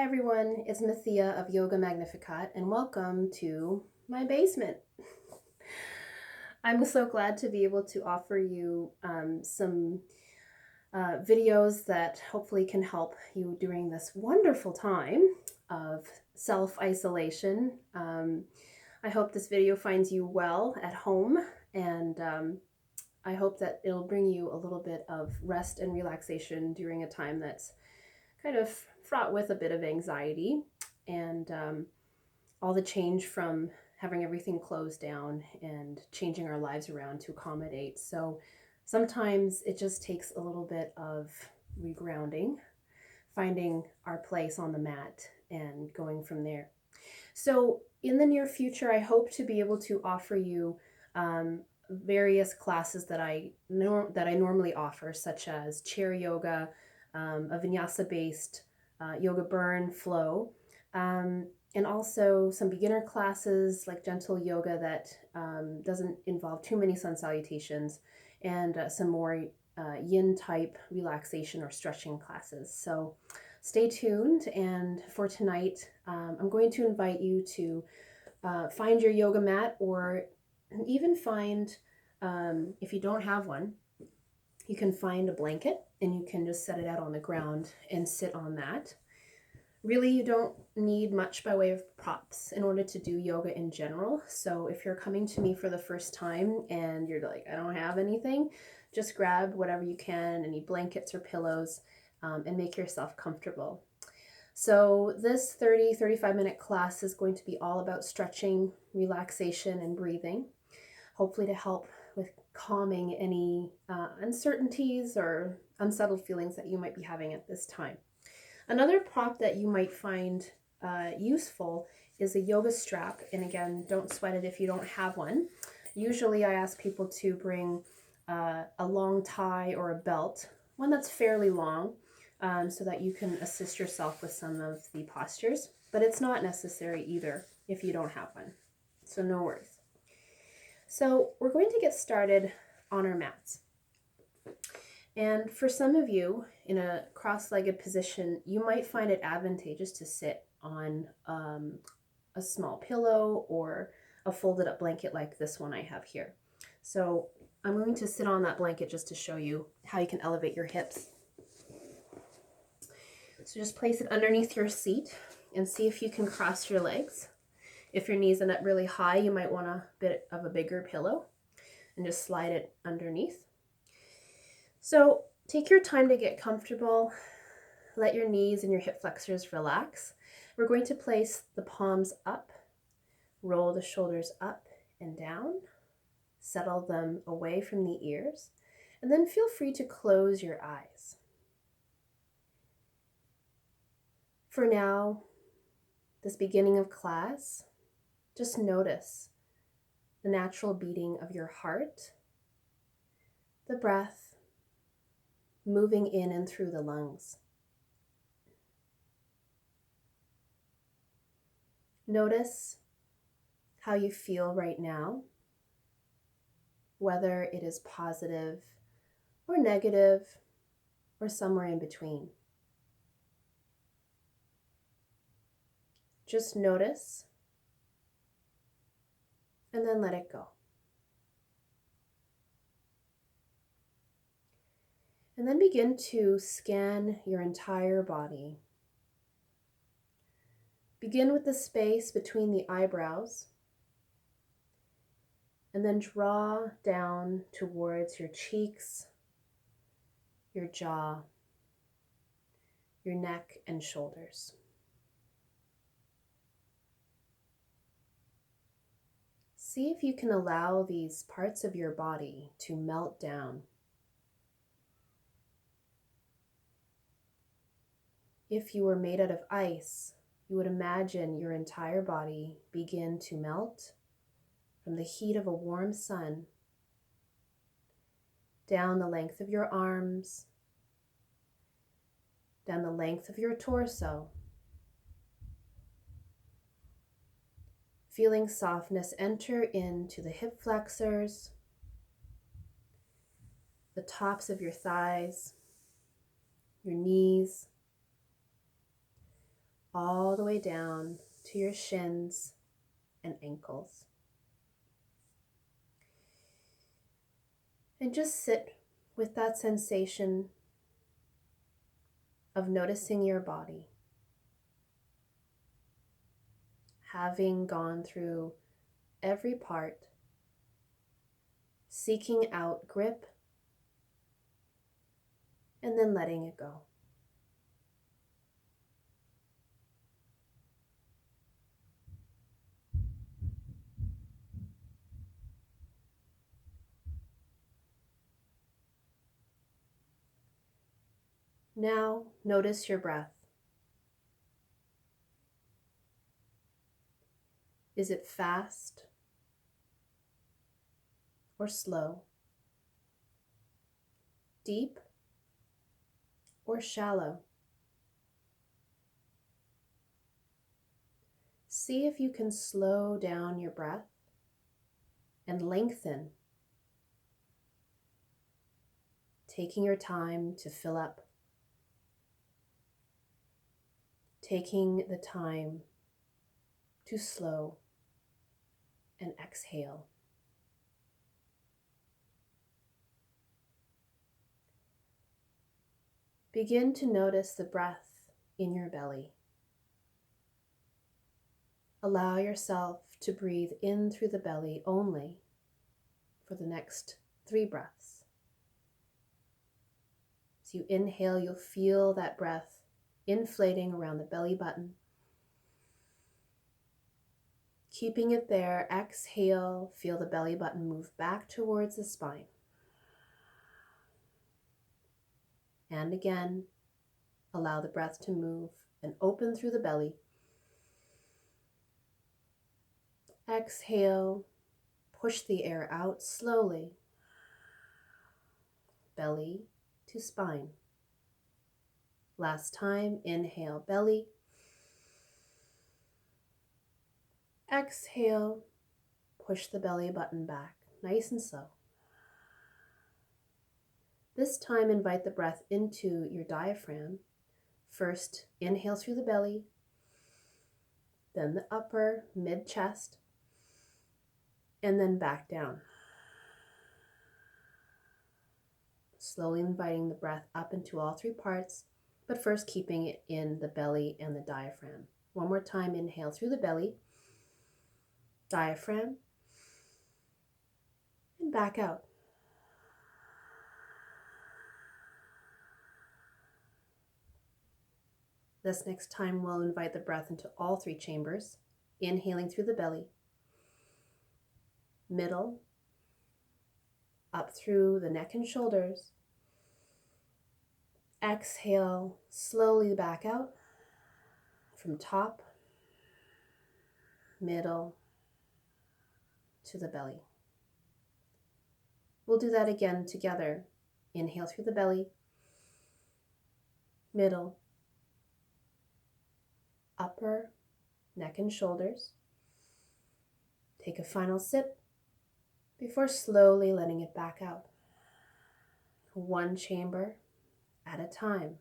Hi everyone, it's Mathia of Yoga Magnificat and welcome to my basement. I'm so glad to be able to offer you some videos that hopefully can help you during this wonderful time of self-isolation. I hope this video finds you well at home, and I hope that it'll bring you a little bit of rest and relaxation during a time that's kind of fraught with a bit of anxiety and all the change from having everything closed down and changing our lives around to accommodate. So sometimes it just takes a little bit of regrounding, finding our place on the mat and going from there. So in the near future, I hope to be able to offer you various classes that I normally offer, such as chair yoga, a vinyasa-based yoga burn flow, and also some beginner classes like gentle yoga that doesn't involve too many sun salutations, and some more yin type relaxation or stretching classes. So stay tuned. And for tonight, I'm going to invite you to find your yoga mat, or even find, if you don't have one, you can find a blanket and you can just set it out on the ground and sit on that. Really, you don't need much by way of props in order to do yoga in general. So if you're coming to me for the first time and you're like, I don't have anything, just grab whatever you can, any blankets or pillows, and make yourself comfortable. So this 35 minute class is going to be all about stretching, relaxation, and breathing, hopefully to help with calming any uncertainties or unsettled feelings that you might be having at this time. Another prop that you might find useful is a yoga strap. And again, don't sweat it if you don't have one. Usually I ask people to bring a long tie or a belt, one that's fairly long, so that you can assist yourself with some of the postures. But it's not necessary either if you don't have one. So no worries. So we're going to get started on our mats. And for some of you in a cross-legged position, you might find it advantageous to sit on a small pillow or a folded up blanket like this one I have here. So I'm going to sit on that blanket just to show you how you can elevate your hips. So just place it underneath your seat and see if you can cross your legs. If your knees end up really high, you might want a bit of a bigger pillow and just slide it underneath. So take your time to get comfortable. Let your knees and your hip flexors relax. We're going to place the palms up, roll the shoulders up and down, settle them away from the ears, and then feel free to close your eyes. For now, this beginning of class, just notice the natural beating of your heart, the breath moving in and through the lungs. Notice how you feel right now, whether it is positive or negative or somewhere in between. Just notice and then let it go. And then begin to scan your entire body. Begin with the space between the eyebrows, and then draw down towards your cheeks, your jaw, your neck and shoulders. See if you can allow these parts of your body to melt down. If you were made out of ice, you would imagine your entire body begin to melt from the heat of a warm sun down the length of your arms, down the length of your torso, feeling softness enter into the hip flexors, the tops of your thighs, your knees, all the way down to your shins and ankles. And just sit with that sensation of noticing your body, having gone through every part, seeking out grip, and then letting it go. Now notice your breath. Is it fast or slow? Deep or shallow? See if you can slow down your breath and lengthen, taking your time to fill up, taking the time to slow and exhale. Begin to notice the breath in your belly. Allow yourself to breathe in through the belly only for the next 3 breaths. As you inhale, you'll feel that breath inflating around the belly button. Keeping it there, exhale, feel the belly button move back towards the spine. And again, allow the breath to move and open through the belly. Exhale, push the air out slowly. Belly to spine. Last time, inhale, belly. Exhale, push the belly button back, nice and slow. This time, invite the breath into your diaphragm. First, inhale through the belly, then the upper mid-chest, and then back down. Slowly inviting the breath up into all 3 parts, but first keeping it in the belly and the diaphragm. One more time, inhale through the belly, diaphragm, and back out. This next time, we'll invite the breath into all 3 chambers, inhaling through the belly, middle, up through the neck and shoulders. Exhale, slowly back out from top, middle, to the belly. We'll do that again together. Inhale through the belly, middle, upper, neck and shoulders. Take a final sip before slowly letting it back out. 1 chamber at a time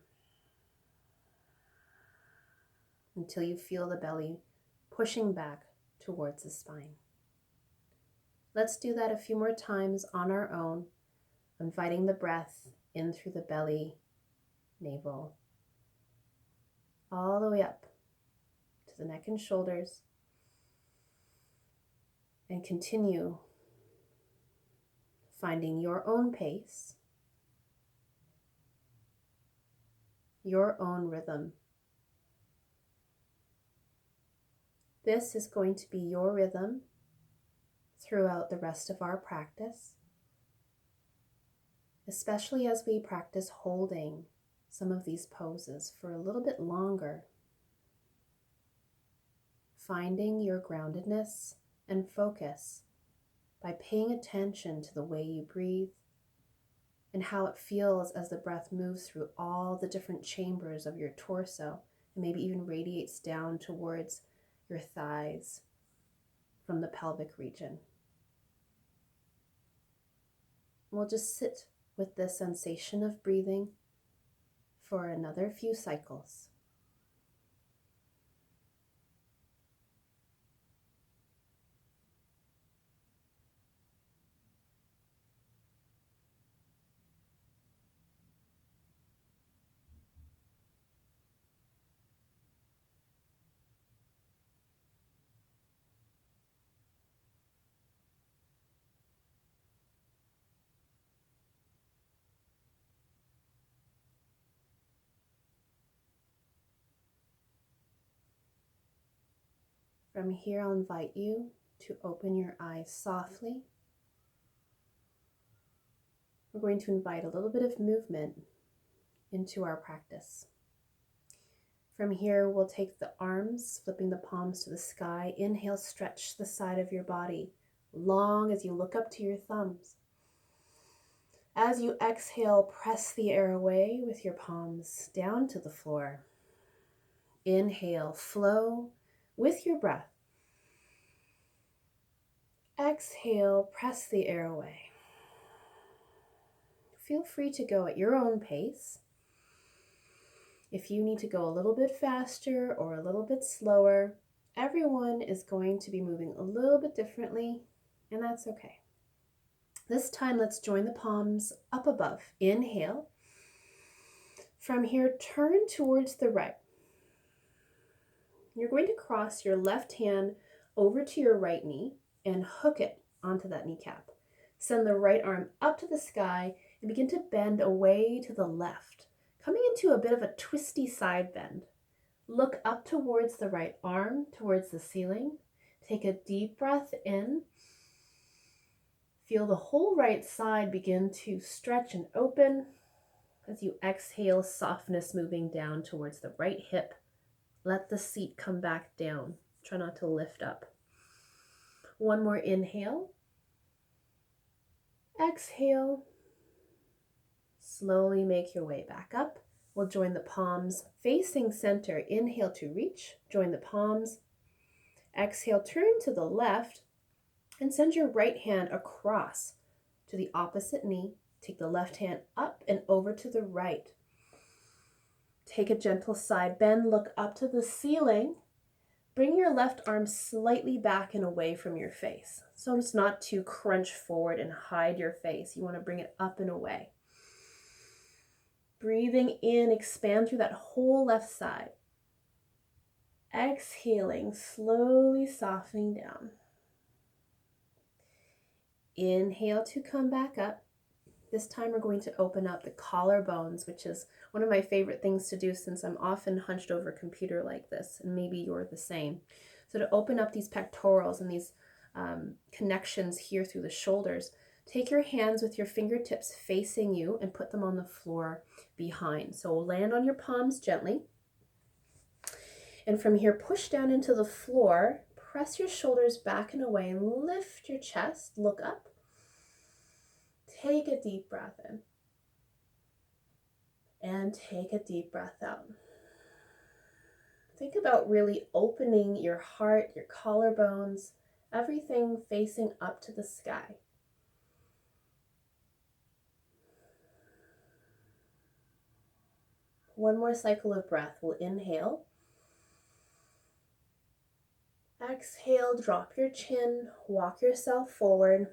until you feel the belly pushing back towards the spine. Let's do that a few more times on our own, inviting the breath in through the belly, navel, all the way up to the neck and shoulders, and continue finding your own pace, your own rhythm. This is going to be your rhythm throughout the rest of our practice, especially as we practice holding some of these poses for a little bit longer. Finding your groundedness and focus by paying attention to the way you breathe and how it feels as the breath moves through all the different chambers of your torso and maybe even radiates down towards your thighs from the pelvic region. We'll just sit with this sensation of breathing for another few cycles. From here, I'll invite you to open your eyes softly. We're going to invite a little bit of movement into our practice. From here, we'll take the arms, flipping the palms to the sky. Inhale, stretch the side of your body long as you look up to your thumbs. As you exhale, press the air away with your palms down to the floor. Inhale, flow with your breath. Exhale, press the air away. Feel free to go at your own pace. If you need to go a little bit faster or a little bit slower, everyone is going to be moving a little bit differently, and that's okay. This time, let's join the palms up above. Inhale. From here, turn towards the right. You're going to cross your left hand over to your right knee and hook it onto that kneecap. Send the right arm up to the sky and begin to bend away to the left, coming into a bit of a twisty side bend. Look up towards the right arm, towards the ceiling. Take a deep breath in. Feel the whole right side begin to stretch and open. As you exhale, softness moving down towards the right hip. Let the seat come back down. Try not to lift up. One more inhale. Exhale. Slowly make your way back up. We'll join the palms facing center. Inhale to reach. Join the palms. Exhale, turn to the left and send your right hand across to the opposite knee. Take the left hand up and over to the right. Take a gentle side bend. Look up to the ceiling. Bring your left arm slightly back and away from your face. So it's not to crunch forward and hide your face. You want to bring it up and away. Breathing in, expand through that whole left side. Exhaling, slowly softening down. Inhale to come back up. This time we're going to open up the collarbones, which is one of my favorite things to do since I'm often hunched over a computer like this, and maybe you're the same. So to open up these pectorals and these connections here through the shoulders, take your hands with your fingertips facing you and put them on the floor behind. So land on your palms gently. And from here, push down into the floor, press your shoulders back and away, and lift your chest, look up. Take a deep breath in. And take a deep breath out. Think about really opening your heart, your collarbones, everything facing up to the sky. One more cycle of breath. We'll inhale. Exhale, drop your chin, walk yourself forward.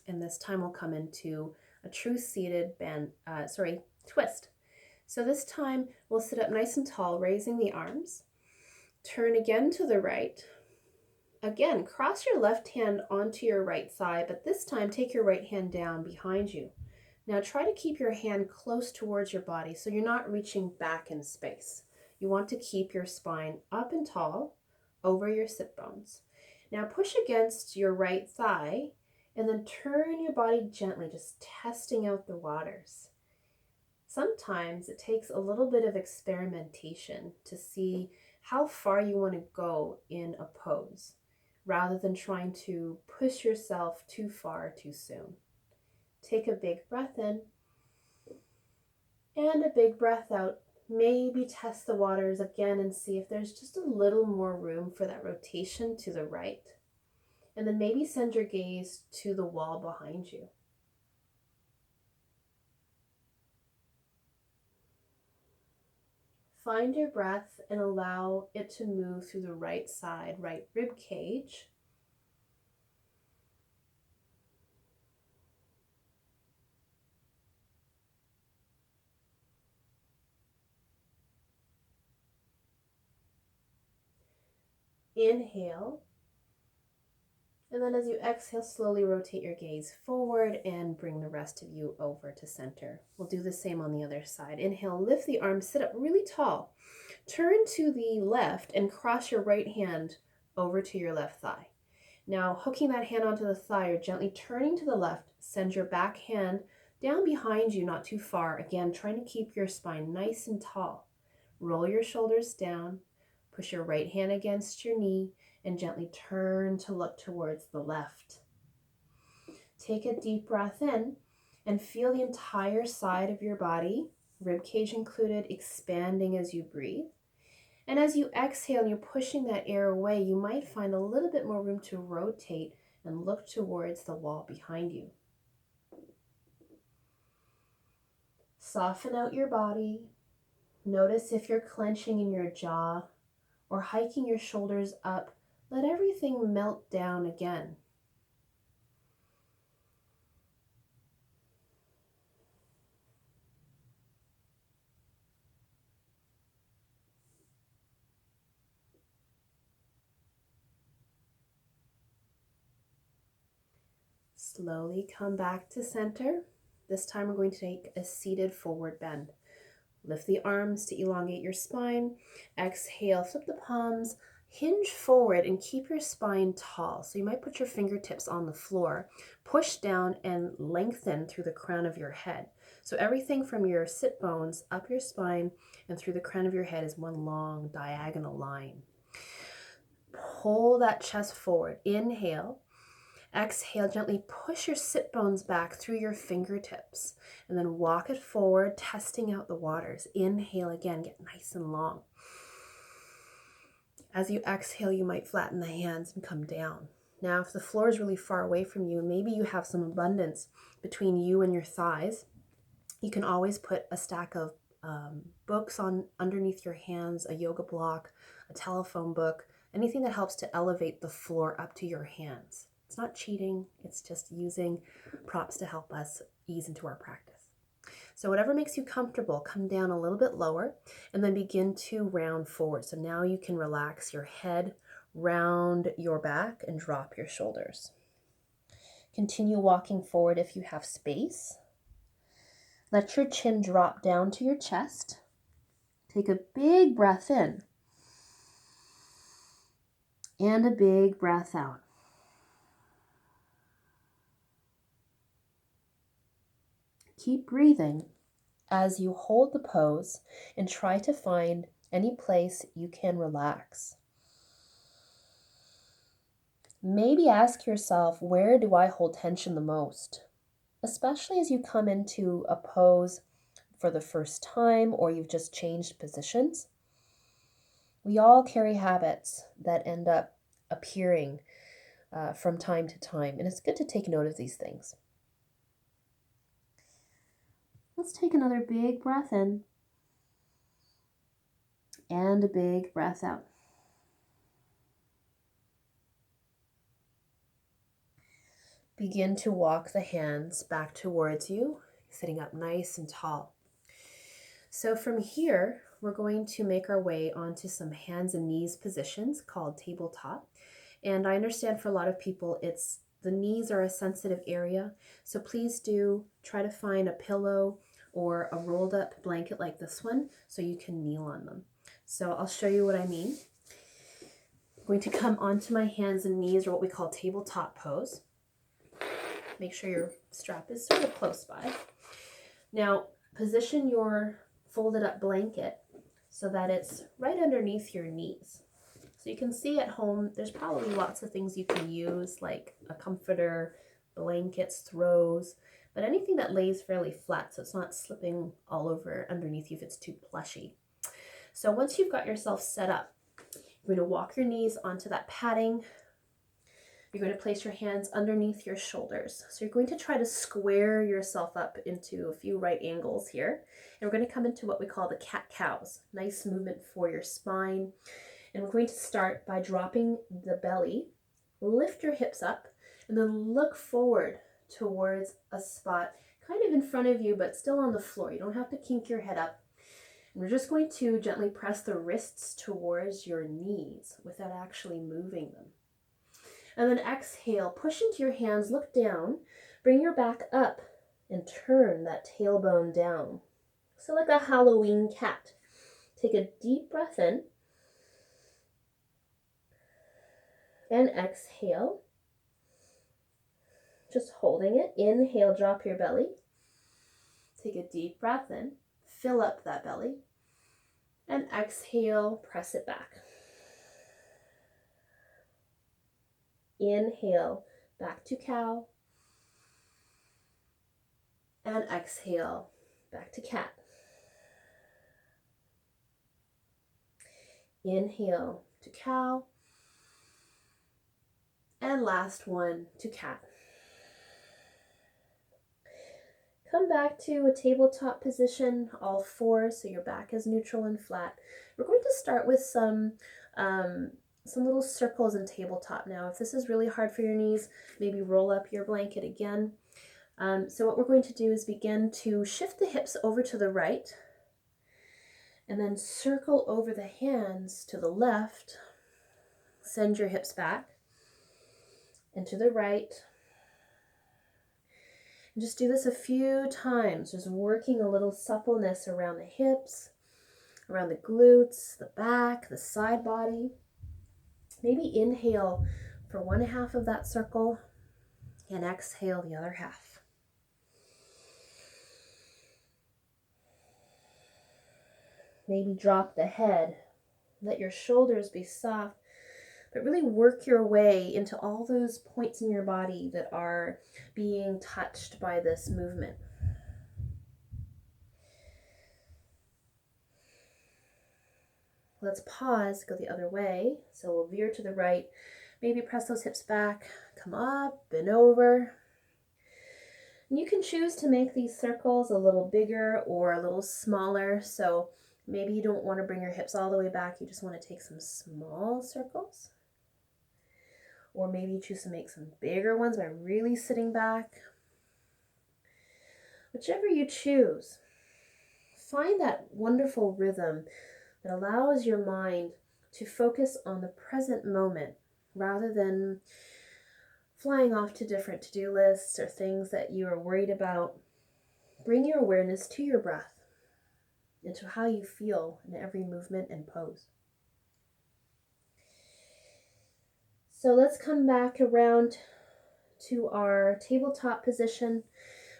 And this time we'll come into a true seated twist. So this time we'll sit up nice and tall, raising the arms. Turn again to the right. Again, cross your left hand onto your right side, but this time take your right hand down behind you. Now try to keep your hand close towards your body so you're not reaching back in space. You want to keep your spine up and tall over your sit bones. Now push against your right thigh and then turn your body gently, just testing out the waters. Sometimes it takes a little bit of experimentation to see how far you want to go in a pose, rather than trying to push yourself too far too soon. Take a big breath in and a big breath out. Maybe test the waters again and see if there's just a little more room for that rotation to the right. And then maybe send your gaze to the wall behind you. Find your breath and allow it to move through the right side, right rib cage. Inhale. And then as you exhale, slowly rotate your gaze forward and bring the rest of you over to center. We'll do the same on the other side. Inhale, lift the arms, sit up really tall. Turn to the left and cross your right hand over to your left thigh. Now, hooking that hand onto the thigh, or gently turning to the left, send your back hand down behind you, not too far. Again, trying to keep your spine nice and tall. Roll your shoulders down, push your right hand against your knee, and gently turn to look towards the left. Take a deep breath in and feel the entire side of your body, ribcage included, expanding as you breathe. And as you exhale and you're pushing that air away, you might find a little bit more room to rotate and look towards the wall behind you. Soften out your body. Notice if you're clenching in your jaw or hiking your shoulders up. Let everything melt down again. Slowly come back to center. This time we're going to take a seated forward bend. Lift the arms to elongate your spine. Exhale, flip the palms, hinge forward and keep your spine tall. So you might put your fingertips on the floor, push down and lengthen through the crown of your head. So everything from your sit bones up your spine and through the crown of your head is one long diagonal line. Pull that chest forward. Inhale. Exhale, gently push your sit bones back through your fingertips and then walk it forward, testing out the waters. Inhale again, get nice and long. As you exhale, you might flatten the hands and come down. Now, if the floor is really far away from you, maybe you have some abundance between you and your thighs, you can always put a stack of books on underneath your hands, a yoga block, a telephone book, anything that helps to elevate the floor up to your hands. It's not cheating, it's just using props to help us ease into our practice. So whatever makes you comfortable, come down a little bit lower and then begin to round forward. So now you can relax your head, round your back, and drop your shoulders. Continue walking forward if you have space. Let your chin drop down to your chest. Take a big breath in and a big breath out. Keep breathing as you hold the pose and try to find any place you can relax. Maybe ask yourself, where do I hold tension the most? Especially as you come into a pose for the first time or you've just changed positions. We all carry habits that end up appearing from time to time, and it's good to take note of these things. Let's take another big breath in and a big breath out. Begin to walk the hands back towards you, sitting up nice and tall. So from here, we're going to make our way onto some hands and knees positions called tabletop. And I understand for a lot of people, the knees are a sensitive area. So please do try to find a pillow or a rolled up blanket like this one so you can kneel on them. So I'll show you what I mean. I'm going to come onto my hands and knees, or what we call tabletop pose. Make sure your strap is sort of close by. Now, position your folded up blanket so that it's right underneath your knees. So you can see at home, there's probably lots of things you can use, like a comforter, blankets, throws, but anything that lays fairly flat so it's not slipping all over underneath you if it's too plushy. So once you've got yourself set up, you're going to walk your knees onto that padding. You're going to place your hands underneath your shoulders. So you're going to try to square yourself up into a few right angles here. And we're going to come into what we call the cat-cows. Nice movement for your spine. And we're going to start by dropping the belly. Lift your hips up and then look forward towards a spot kind of in front of you, but still on the floor. You don't have to kink your head up. And we're just going to gently press the wrists towards your knees without actually moving them. And then exhale, push into your hands, look down, bring your back up and turn that tailbone down. So like a Halloween cat. Take a deep breath in and exhale. Just holding it. Inhale, drop your belly. Take a deep breath in, fill up that belly, and exhale, press it back. Inhale, back to cow, and exhale, back to cat. Inhale to cow, and last one to cat. Come back to a tabletop position, all fours, so your back is neutral and flat. We're going to start with some little circles in tabletop now. If this is really hard for your knees, maybe roll up your blanket again. So what we're going to do is begin to shift the hips over to the right, and then circle over the hands to the left. Send your hips back and to the right. And just do this a few times, just working a little suppleness around the hips, around the glutes, the back, the side body. Maybe inhale for one half of that circle and exhale the other half. Maybe drop the head, let your shoulders be soft, but really work your way into all those points in your body that are being touched by this movement. Let's pause, go the other way. So we'll veer to the right, maybe press those hips back, come up, bend over. And you can choose to make these circles a little bigger or a little smaller. So maybe you don't want to bring your hips all the way back, you just want to take some small circles. Or maybe you choose to make some bigger ones by really sitting back. Whichever you choose, find that wonderful rhythm that allows your mind to focus on the present moment rather than flying off to different to-do lists or things that you are worried about. Bring your awareness to your breath and to how you feel in every movement and pose. So let's come back around to our tabletop position.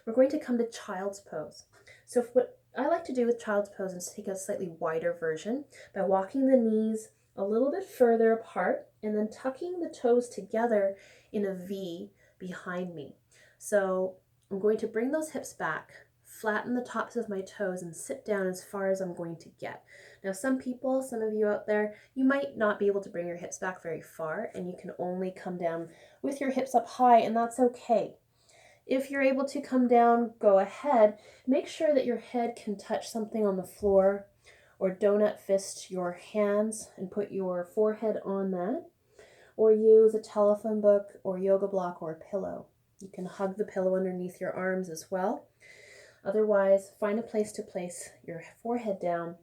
We're going to come to child's pose. So what I like to do with child's pose is take a slightly wider version by walking the knees a little bit further apart and then tucking the toes together in a V behind me. So I'm going to bring those hips back, flatten the tops of my toes, and sit down as far as I'm going to get. Now some of you out there, you might not be able to bring your hips back very far and you can only come down with your hips up high, and that's okay. If you're able to come down, go ahead. Make sure that your head can touch something on the floor, or donut fist your hands and put your forehead on that, or use a telephone book or yoga block or a pillow. You can hug the pillow underneath your arms as well. Otherwise, find a place to place your forehead down.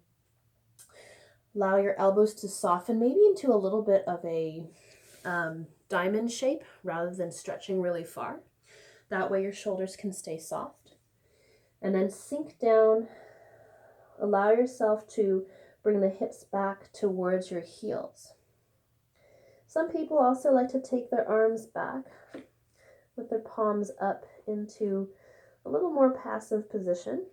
Allow your elbows to soften maybe into a little bit of a diamond shape rather than stretching really far. That way your shoulders can stay soft. And then sink down. Allow yourself to bring the hips back towards your heels. Some people also like to take their arms back with their palms up into a little more passive position.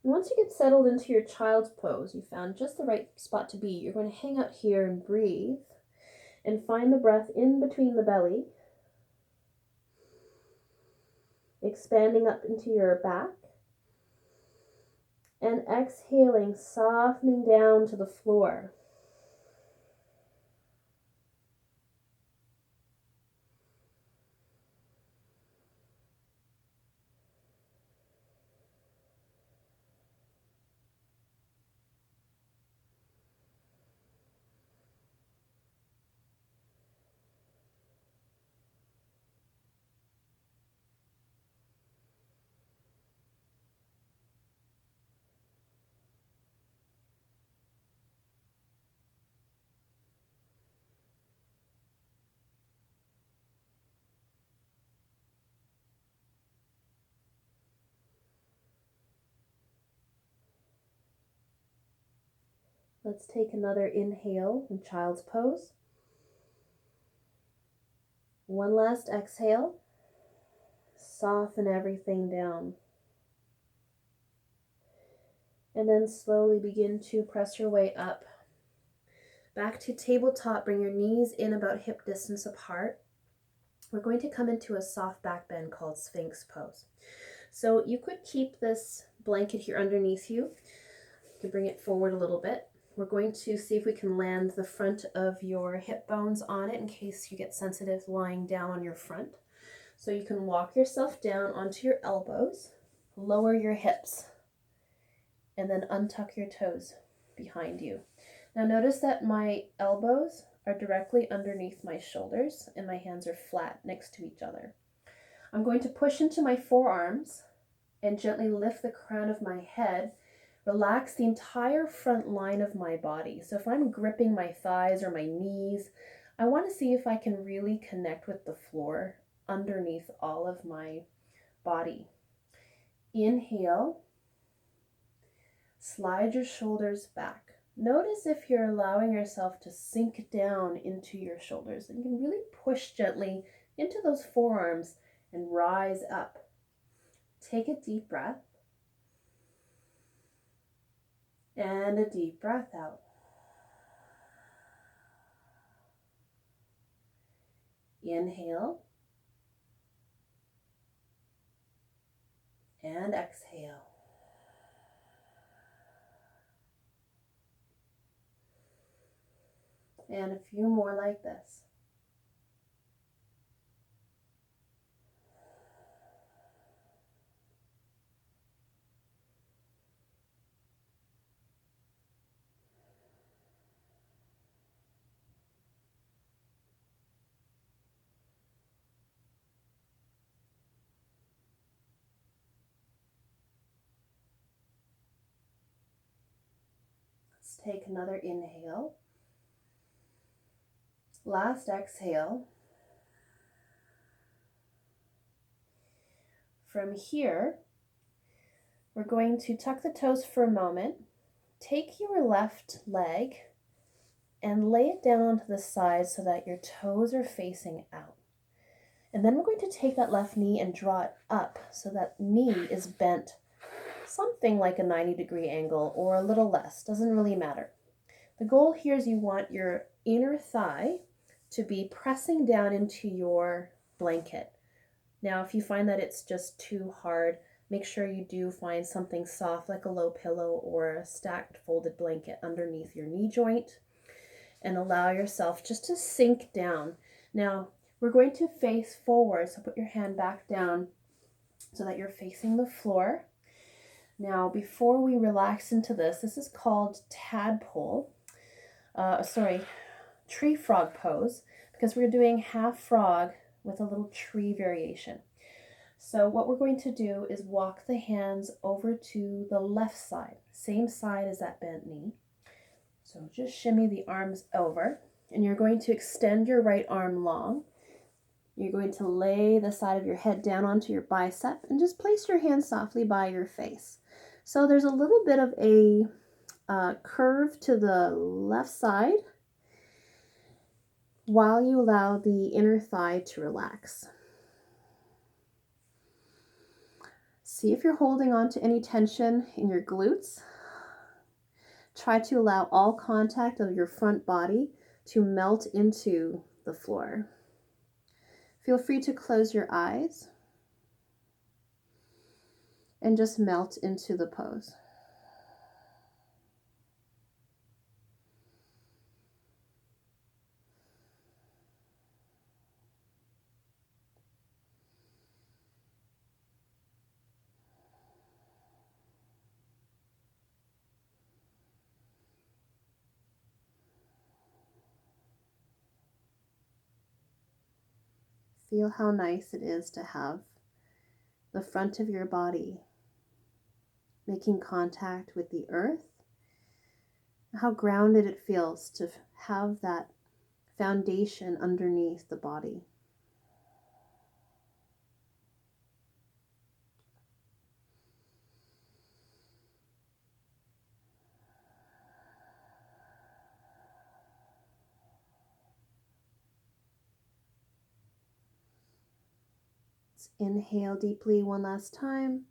Once you get settled into your child's pose, you found just the right spot to be, you're going to hang out here and breathe and find the breath in between the belly, expanding up into your back, and exhaling, softening down to the floor. Let's take another inhale in child's pose. One last exhale. Soften everything down. And then slowly begin to press your way up. Back to tabletop. Bring your knees in about hip distance apart. We're going to come into a soft back bend called Sphinx pose. So you could keep this blanket here underneath you. You can bring it forward a little bit. We're going to see if we can land the front of your hip bones on it in case you get sensitive lying down on your front. So you can walk yourself down onto your elbows, lower your hips, and then untuck your toes behind you. Now notice that my elbows are directly underneath my shoulders and my hands are flat next to each other. I'm going to push into my forearms and gently lift the crown of my head. Relax the entire front line of my body. So if I'm gripping my thighs or my knees, I want to see if I can really connect with the floor underneath all of my body. Inhale. Slide your shoulders back. Notice if you're allowing yourself to sink down into your shoulders. And you can really push gently into those forearms and rise up. Take a deep breath. And a deep breath out. Inhale. And exhale. And a few more like this. Let's take another inhale. Last exhale. From here, we're going to tuck the toes for a moment. Take your left leg and lay it down onto the side so that your toes are facing out. And then we're going to take that left knee and draw it up so that knee is bent something like a 90-degree angle or a little less, doesn't really matter. The goal here is you want your inner thigh to be pressing down into your blanket. Now, if you find that it's just too hard, make sure you do find something soft like a low pillow or a stacked folded blanket underneath your knee joint and allow yourself just to sink down. Now, we're going to face forward, so put your hand back down so that you're facing the floor. Now, before we relax into this is called tree frog pose, because we're doing half frog with a little tree variation. So what we're going to do is walk the hands over to the left side, same side as that bent knee. So just shimmy the arms over, and you're going to extend your right arm long. You're going to lay the side of your head down onto your bicep and just place your hand softly by your face. So there's a little bit of a curve to the left side while you allow the inner thigh to relax. See if you're holding on to any tension in your glutes. Try to allow all contact of your front body to melt into the floor. Feel free to close your eyes and just melt into the pose. Feel how nice it is to have the front of your body making contact with the earth. How grounded it feels to have that foundation underneath the body. Let's inhale deeply one last time.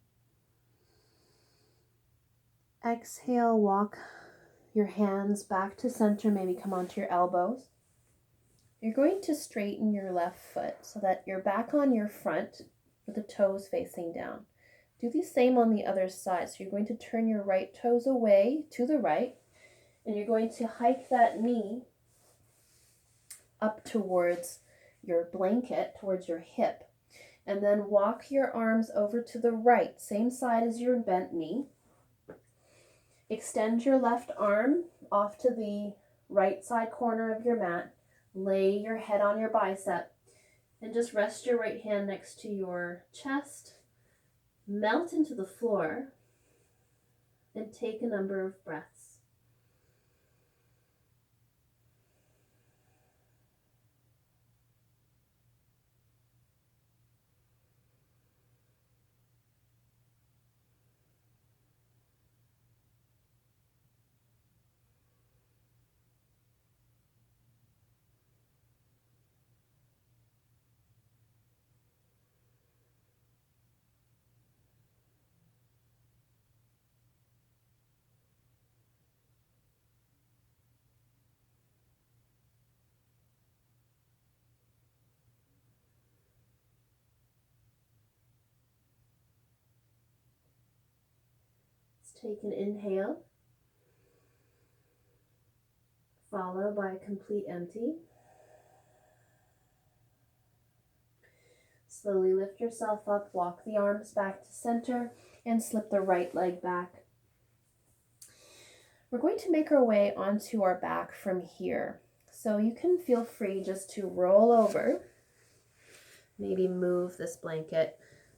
Exhale, walk your hands back to center, maybe come onto your elbows. You're going to straighten your left foot so that you're back on your front with the toes facing down. Do the same on the other side. So you're going to turn your right toes away to the right, and you're going to hike that knee up towards your blanket, towards your hip, and then walk your arms over to the right, same side as your bent knee. Extend your left arm off to the right side corner of your mat. Lay your head on your bicep and just rest your right hand next to your chest. Melt into the floor and take a number of breaths. Let's take an inhale, followed by a complete empty. Slowly lift yourself up, walk the arms back to center, and slip the right leg back. We're going to make our way onto our back from here. So you can feel free just to roll over. Maybe move this blanket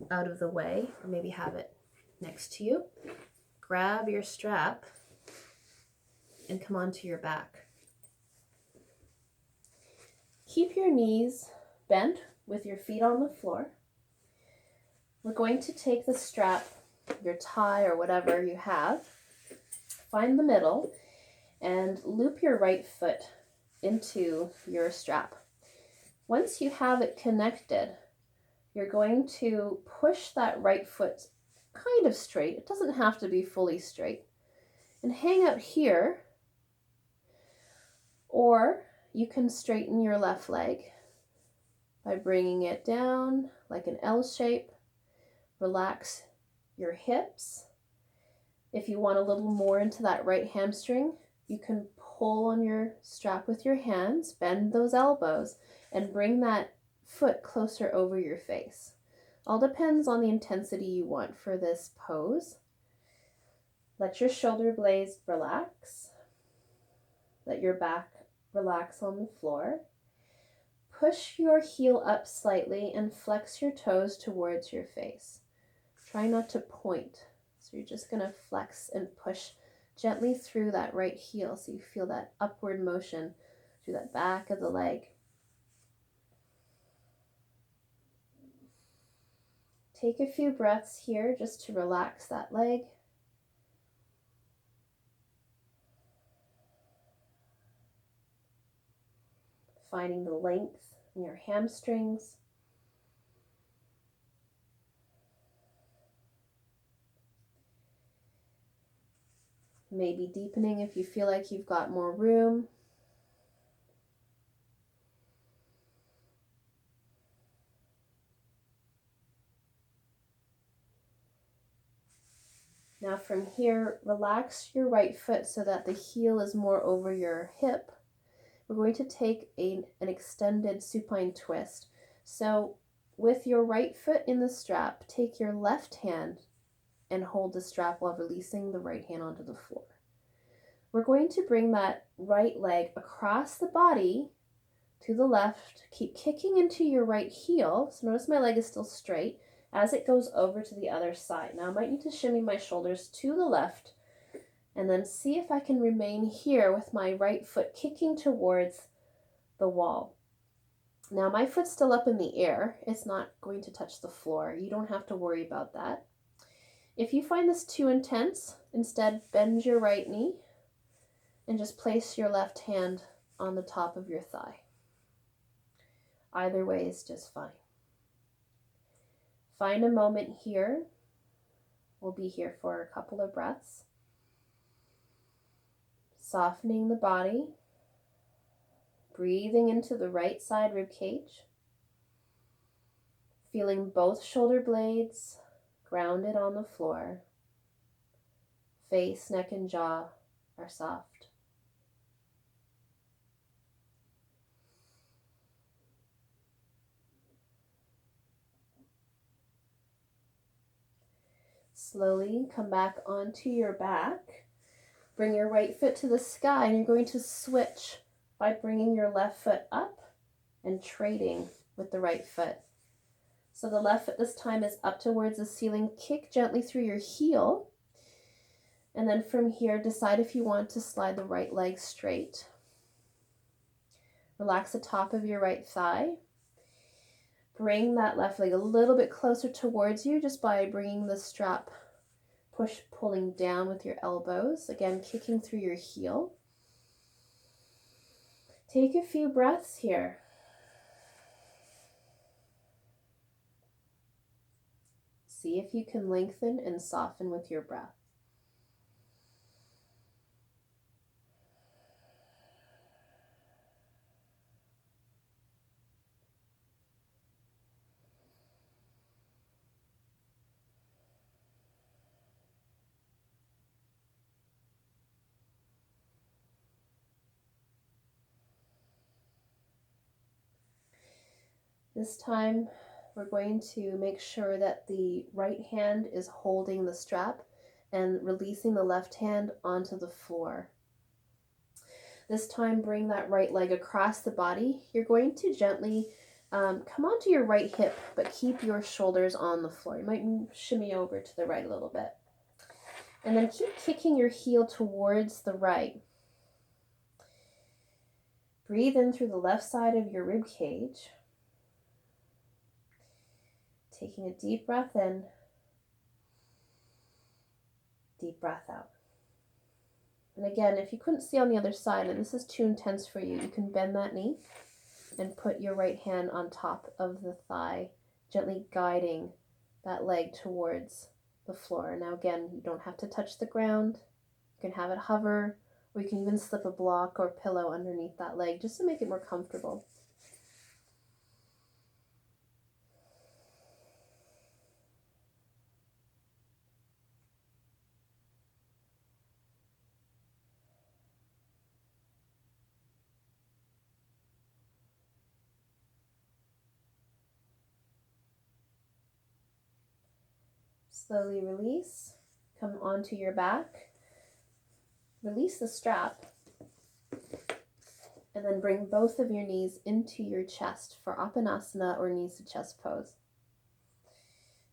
out of the way, or maybe have it next to you. Grab your strap and come onto your back. Keep your knees bent with your feet on the floor. We're going to take the strap, your tie or whatever you have, find the middle, and loop your right foot into your strap. Once you have it connected, you're going to push that right foot kind of straight. It doesn't have to be fully straight. And hang out here, or you can straighten your left leg by bringing it down like an L shape. Relax your hips. If you want a little more into that right hamstring, you can pull on your strap with your hands, bend those elbows, and bring that foot closer over your face. All depends on the intensity you want for this pose. Let your shoulder blades relax. Let your back relax on the floor. Push your heel up slightly and flex your toes towards your face. Try not to point. So you're just going to flex and push gently through that right heel so you feel that upward motion through that back of the leg. Take a few breaths here just to relax that leg. Finding the length in your hamstrings. Maybe deepening if you feel like you've got more room. Now from here, relax your right foot so that the heel is more over your hip. We're going to take an extended supine twist. So with your right foot in the strap, take your left hand and hold the strap while releasing the right hand onto the floor. We're going to bring that right leg across the body to the left. Keep kicking into your right heel. So notice my leg is still straight as it goes over to the other side. Now I might need to shimmy my shoulders to the left and then see if I can remain here with my right foot kicking towards the wall. Now my foot's still up in the air. It's not going to touch the floor. You don't have to worry about that. If you find this too intense, instead bend your right knee and just place your left hand on the top of your thigh. Either way is just fine. Find a moment here. We'll be here for a couple of breaths. Softening the body. Breathing into the right side rib cage. Feeling both shoulder blades grounded on the floor. Face, neck, and jaw are soft. Slowly come back onto your back. Bring your right foot to the sky, and you're going to switch by bringing your left foot up and trading with the right foot. So the left foot this time is up towards the ceiling. Kick gently through your heel. And then from here, decide if you want to slide the right leg straight. Relax the top of your right thigh. Bring that left leg a little bit closer towards you just by bringing the strap, pulling down with your elbows. Again, kicking through your heel. Take a few breaths here. See if you can lengthen and soften with your breath. This time, we're going to make sure that the right hand is holding the strap and releasing the left hand onto the floor. This time, bring that right leg across the body. You're going to gently come onto your right hip, but keep your shoulders on the floor. You might shimmy over to the right a little bit. And then keep kicking your heel towards the right. Breathe in through the left side of your rib cage. Taking a deep breath in, deep breath out. And again, if you couldn't see on the other side and this is too intense for you, you can bend that knee and put your right hand on top of the thigh, gently guiding that leg towards the floor. Now again, you don't have to touch the ground. You can have it hover, or you can even slip a block or pillow underneath that leg just to make it more comfortable. Slowly release, come onto your back, release the strap, and then bring both of your knees into your chest for Apanasana or knees to chest pose.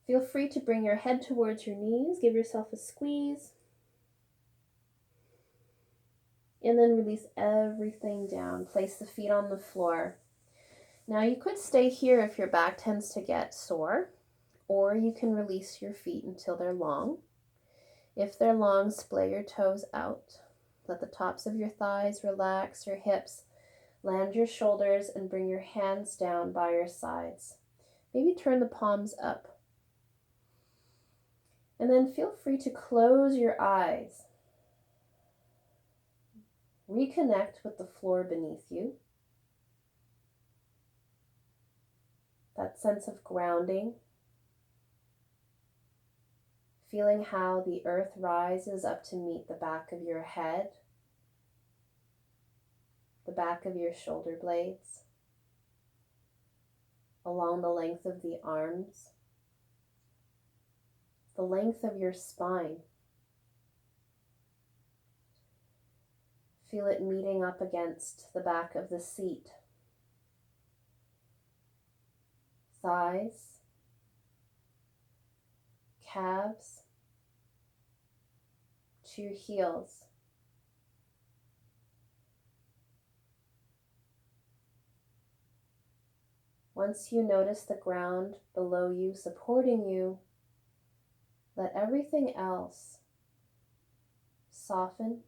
Feel free to bring your head towards your knees, give yourself a squeeze, and then release everything down. Place the feet on the floor. Now you could stay here if your back tends to get sore, or you can release your feet until they're long. If they're long, splay your toes out. Let the tops of your thighs relax, your hips, land your shoulders, and bring your hands down by your sides. Maybe turn the palms up. And then feel free to close your eyes. Reconnect with the floor beneath you. That sense of grounding. Feeling how the earth rises up to meet the back of your head, the back of your shoulder blades, along the length of the arms, the length of your spine. Feel it meeting up against the back of the seat, thighs, calves, to your heels. Once you notice the ground below you supporting you, let everything else soften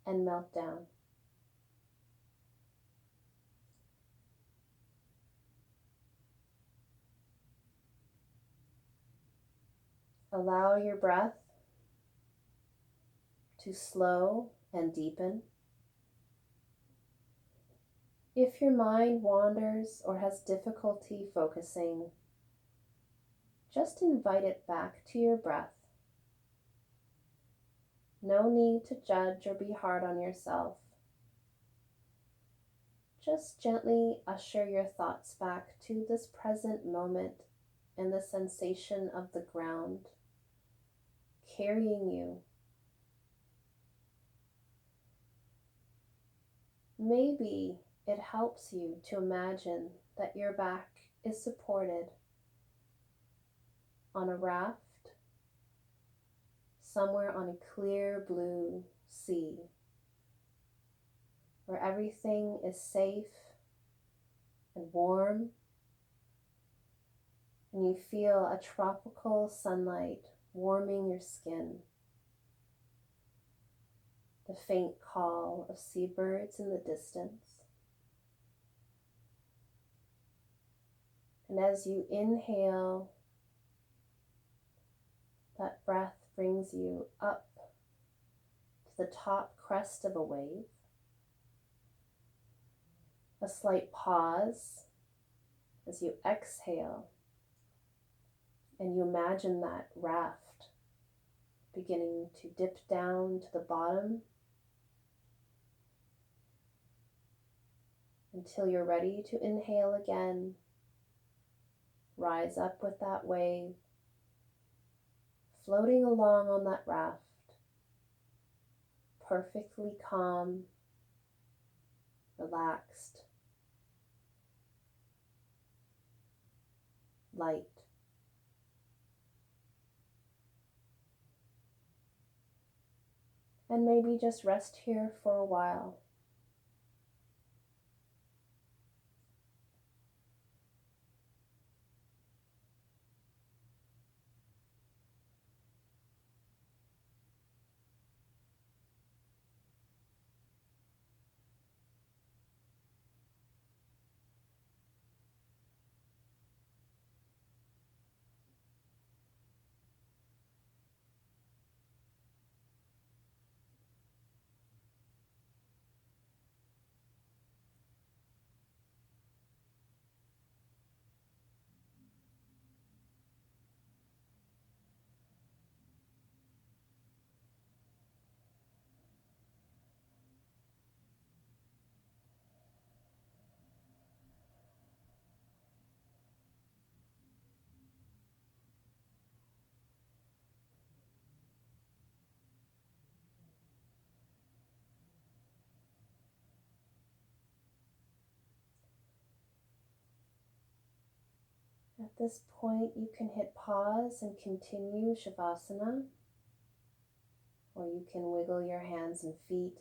and melt down. Allow your breath to slow and deepen. If your mind wanders or has difficulty focusing, just invite it back to your breath. No need to judge or be hard on yourself. Just gently usher your thoughts back to this present moment and the sensation of the ground carrying you. Maybe it helps you to imagine that your back is supported on a raft somewhere on a clear blue sea, where everything is safe and warm, and you feel a tropical sunlight warming your skin, the faint call of seabirds in the distance. And as you inhale, that breath brings you up to the top crest of a wave. A slight pause as you exhale, and you imagine that raft beginning to dip down to the bottom until you're ready to inhale again. Rise up with that wave, floating along on that raft, perfectly calm, relaxed, light. And maybe just rest here for a while. At this point, you can hit pause and continue Shavasana, or you can wiggle your hands and feet.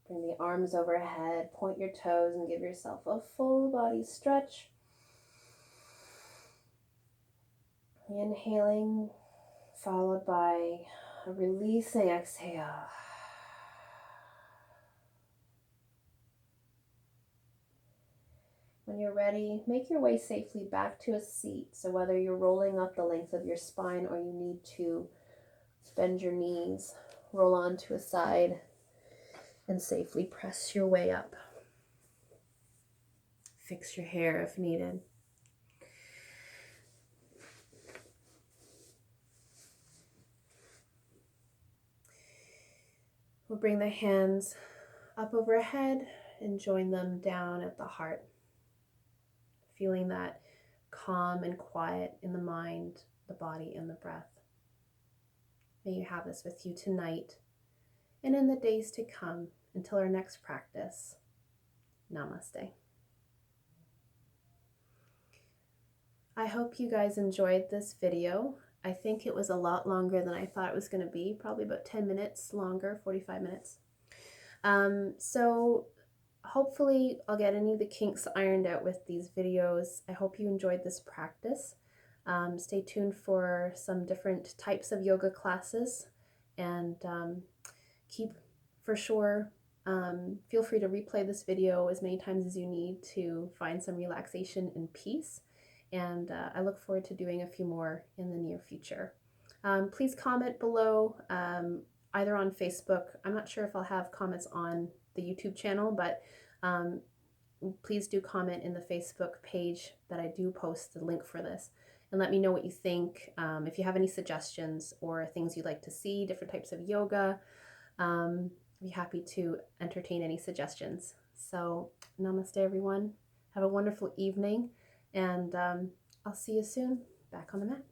Bring the arms overhead, point your toes, and give yourself a full body stretch. Inhaling, followed by a releasing exhale. When you're ready, make your way safely back to a seat. So whether you're rolling up the length of your spine or you need to bend your knees, roll onto a side, and safely press your way up. Fix your hair if needed. We'll bring the hands up overhead and join them down at the heart. Feeling that calm and quiet in the mind, the body, and the breath. May you have this with you tonight and in the days to come until our next practice. Namaste. I hope you guys enjoyed this video. I think it was a lot longer than I thought it was going to be, probably about 10 minutes longer, 45 minutes. So hopefully I'll get any of the kinks ironed out with these videos. I hope you enjoyed this practice. Stay tuned for some different types of yoga classes, and keep for sure, feel free to replay this video as many times as you need to find some relaxation and peace. and I look forward to doing a few more in the near future. Please comment below, either on Facebook. I'm not sure if I'll have comments on the YouTube channel, but please do comment in the Facebook page that I do post the link for this, and let me know what you think. If you have any suggestions or things you'd like to see, different types of yoga, I'd be happy to entertain any suggestions. So namaste, everyone. Have a wonderful evening, and I'll see you soon back on the mat.